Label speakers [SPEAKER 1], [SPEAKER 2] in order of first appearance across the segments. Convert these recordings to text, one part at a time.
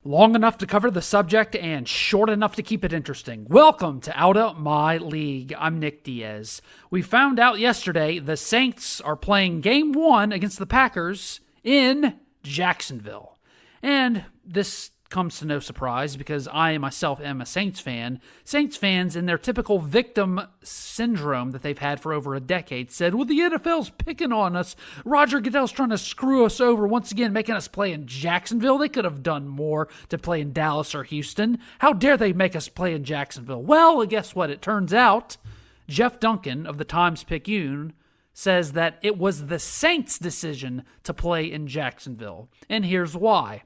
[SPEAKER 1] Long enough to cover the subject and short enough to keep it interesting. Welcome to Out of My League. I'm Nick Diaz. We found out yesterday the Saints are playing Game 1 against the Packers in Jacksonville. And this comes to no surprise because I myself am a Saints fan. Saints fans, in their typical victim syndrome that they've had for over a decade, said, well, the NFL's picking on us. Roger Goodell's trying to screw us over once again, making us play in Jacksonville. They could have done more to play in Dallas or Houston. How dare they make us play in Jacksonville? Well, guess what? It turns out Jeff Duncan of the Times-Picayune says that it was the Saints' decision to play in Jacksonville. And here's why.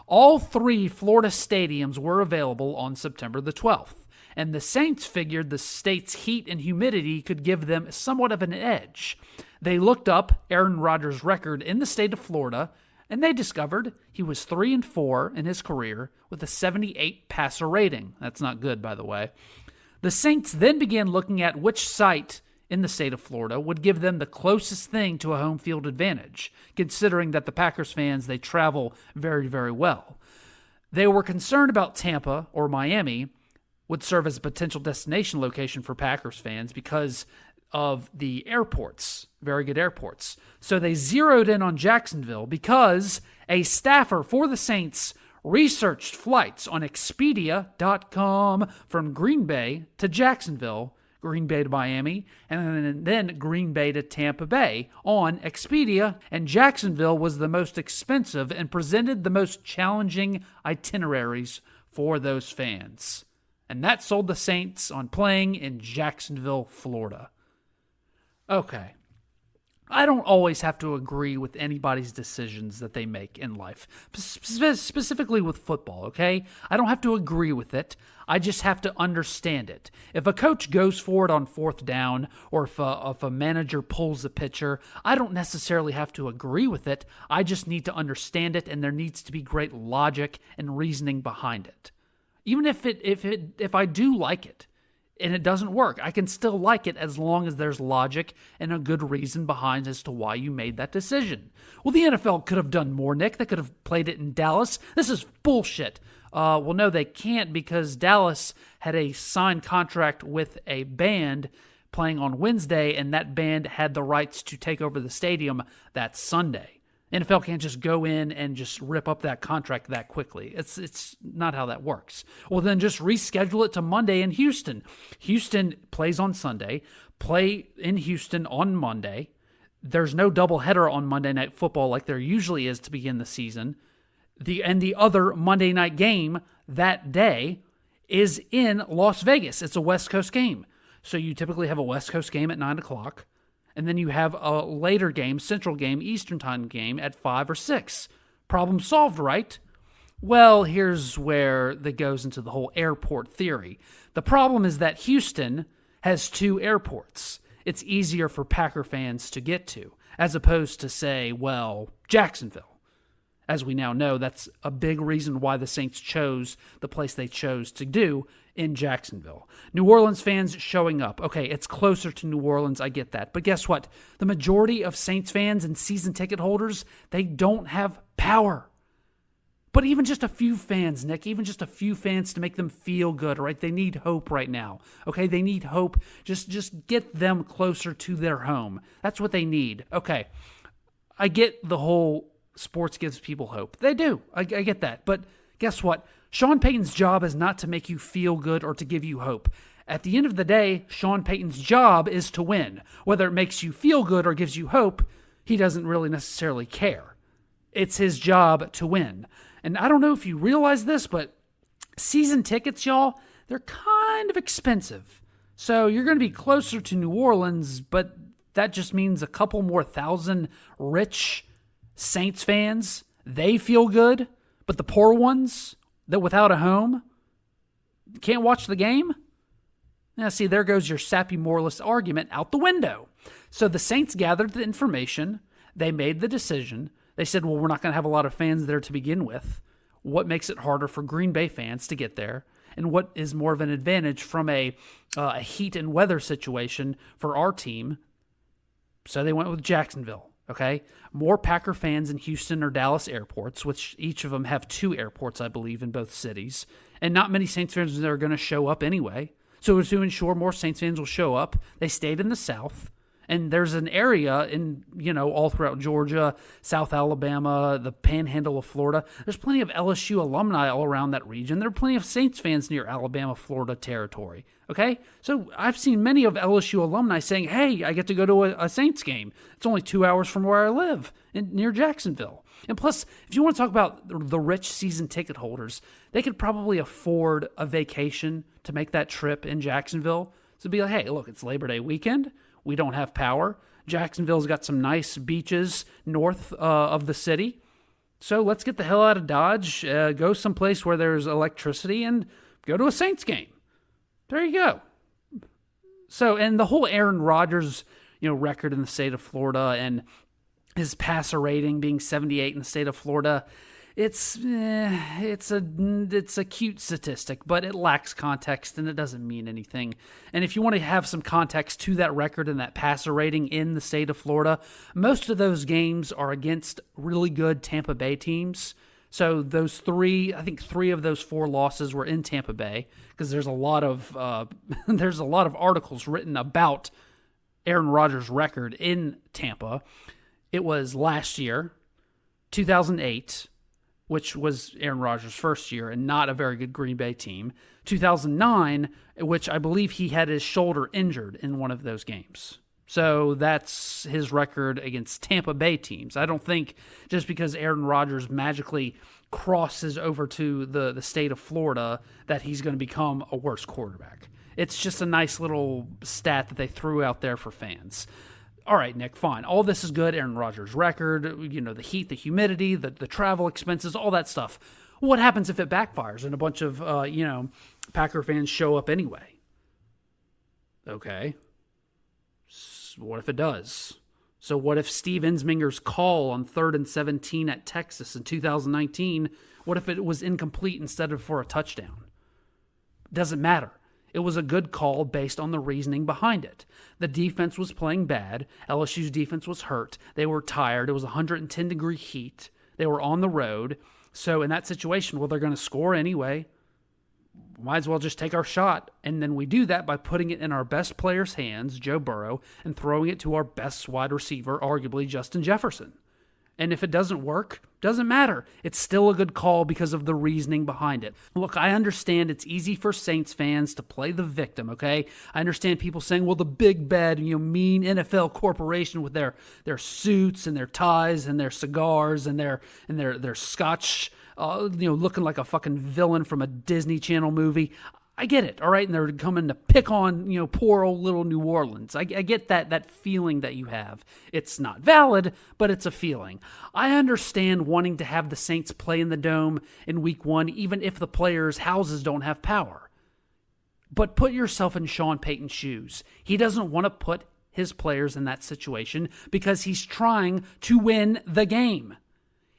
[SPEAKER 1] All three Florida stadiums were available on September the 12th, and the Saints figured the state's heat and humidity could give them somewhat of an edge. They looked up Aaron Rodgers' record in the state of Florida, and they discovered he was 3-4 in his career with a 78 passer rating. That's not good, by the way. The Saints then began looking at which site in the state of Florida would give them the closest thing to a home field advantage, considering that the Packers fans, they travel very, very well. They were concerned about Tampa or Miami would serve as a potential destination location for Packers fans because of the airports, very good airports. So they zeroed in on Jacksonville because a staffer for the Saints researched flights on Expedia.com from Green Bay to Jacksonville, Green Bay to Miami, and then Green Bay to Tampa Bay on Expedia, and Jacksonville was the most expensive and presented the most challenging itineraries for those fans. And that sold the Saints on playing in Jacksonville, Florida. Okay. I don't always have to agree with anybody's decisions that they make in life, specifically with football, okay? I don't have to agree with it. I just have to understand it. If a coach goes for it on fourth down or if a manager pulls a pitcher, I don't necessarily have to agree with it. I just need to understand it, and there needs to be great logic and reasoning behind it. Even if I do like it, and it doesn't work, I can still like it as long as there's logic and a good reason behind as to why you made that decision. Well, the NFL could have done more, Nick. They could have played it in Dallas. This is bullshit. Well, no, they can't because Dallas had a signed contract with a band playing on Wednesday, and that band had the rights to take over the stadium that Sunday. NFL can't just go in and just rip up that contract that quickly. It's not how that works. Well, then just reschedule it to Monday in Houston. Houston plays on Sunday, play in Houston on Monday. There's no doubleheader on Monday Night Football like there usually is to begin the season. The other Monday night game that day is in Las Vegas. It's a West Coast game. So you typically have a West Coast game at 9 o'clock. And then you have a later game, Central game, Eastern time game at 5 or 6. Problem solved, right? Well, here's where that goes into the whole airport theory. The problem is that Houston has 2 airports. It's easier for Packer fans to get to, as opposed to, say, well, Jacksonville. As we now know, that's a big reason why the Saints chose the place they chose to do in Jacksonville. New Orleans fans showing up. Okay, it's closer to New Orleans, I get that. But guess what? The majority of Saints fans and season ticket holders, they don't have power. But even just a few fans, Nick, even just a few fans to make them feel good, right? They need hope right now, okay? They need hope. Just get them closer to their home. That's what they need. Okay, I get the whole sports gives people hope. They do. I get that. But guess what? Sean Payton's job is not to make you feel good or to give you hope. At the end of the day, Sean Payton's job is to win. Whether it makes you feel good or gives you hope, he doesn't really necessarily care. It's his job to win. And I don't know if you realize this, but season tickets, y'all, they're kind of expensive. So you're going to be closer to New Orleans, but that just means a couple more thousand rich Saints fans, they feel good, but the poor ones that without a home can't watch the game? Now, see, there goes your sappy moralist argument out the window. So the Saints gathered the information. They made the decision. They said, well, we're not going to have a lot of fans there to begin with. What makes it harder for Green Bay fans to get there? And what is more of an advantage from a heat and weather situation for our team? So they went with Jacksonville. Okay? More Packer fans in Houston or Dallas airports, which each of them have 2 airports, I believe, in both cities. And not many Saints fans are going to show up anyway. So to ensure more Saints fans will show up, they stayed in the South. And there's an area in, all throughout Georgia, South Alabama, the panhandle of Florida. There's plenty of LSU alumni all around that region. There are plenty of Saints fans near Alabama, Florida territory. Okay? So I've seen many of LSU alumni saying, hey, I get to go to a Saints game. It's only 2 hours from where I live near Jacksonville. And plus, if you want to talk about the rich season ticket holders, they could probably afford a vacation to make that trip in Jacksonville. So be like, hey, look, it's Labor Day weekend. We don't have power. Jacksonville's got some nice beaches north of the city. So let's get the hell out of Dodge, go someplace where there's electricity, and go to a Saints game. There you go. So, and the whole Aaron Rodgers, record in the state of Florida and his passer rating being 78 in the state of Florida, it's a cute statistic, but it lacks context and it doesn't mean anything. And if you want to have some context to that record and that passer rating in the state of Florida, most of those games are against really good Tampa Bay teams. So those 3 of those 4 losses were in Tampa Bay, because there's a lot of articles written about Aaron Rodgers' record in Tampa. It was last year, 2008, which was Aaron Rodgers' first year and not a very good Green Bay team. 2009, which I believe he had his shoulder injured in one of those games. So that's his record against Tampa Bay teams. I don't think just because Aaron Rodgers magically crosses over to the state of Florida that he's going to become a worse quarterback. It's just a nice little stat that they threw out there for fans. All right, Nick, fine. All this is good. Aaron Rodgers' record, the heat, the humidity, the travel expenses, all that stuff. What happens if it backfires and a bunch of, Packer fans show up anyway? Okay. What if it does? So what if Steve Ensminger's call on 3rd and 17 at Texas in 2019, what if it was incomplete instead of for a touchdown? Doesn't matter. It was a good call based on the reasoning behind it. The defense was playing bad. LSU's defense was hurt. They were tired. It was 110-degree heat. They were on the road. So in that situation, well, they're going to score anyway. Might as well just take our shot. And then we do that by putting it in our best player's hands, Joe Burrow, and throwing it to our best wide receiver, arguably Justin Jefferson. And if it doesn't work, doesn't matter. It's still a good call because of the reasoning behind it. Look, I understand it's easy for Saints fans to play the victim, okay? I understand people saying, well, the big bad, mean NFL corporation with their suits and their ties and their cigars and their scotch, looking like a fucking villain from a Disney Channel movie. I get it, all right? And they're coming to pick on, poor old little New Orleans. I get that feeling that you have. It's not valid, but it's a feeling. I understand wanting to have the Saints play in the Dome in Week 1, even if the players' houses don't have power. But put yourself in Sean Payton's shoes. He doesn't want to put his players in that situation because he's trying to win the game.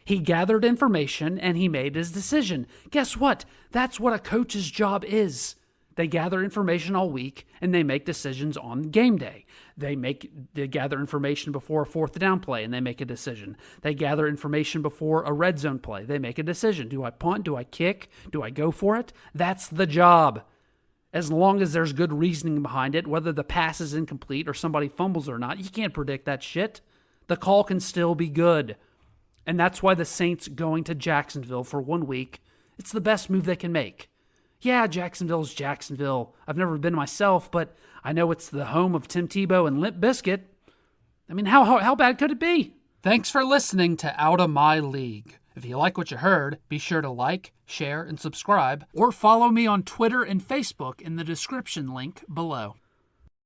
[SPEAKER 1] He gathered information and he made his decision. Guess what? That's what a coach's job is. They gather information all week and they make decisions on game day. They gather information before a 4th down play and they make a decision. They gather information before a red zone play. They make a decision. Do I punt? Do I kick? Do I go for it? That's the job. As long as there's good reasoning behind it, whether the pass is incomplete or somebody fumbles or not, you can't predict that shit. The call can still be good. And that's why the Saints going to Jacksonville for 1 week, it's the best move they can make. Yeah, Jacksonville's Jacksonville. I've never been myself, but I know it's the home of Tim Tebow and Limp Bizkit. I mean, how bad could it be? Thanks for listening to Out of My League. If you like what you heard, be sure to like, share, and subscribe, or follow me on Twitter and Facebook in the description link below.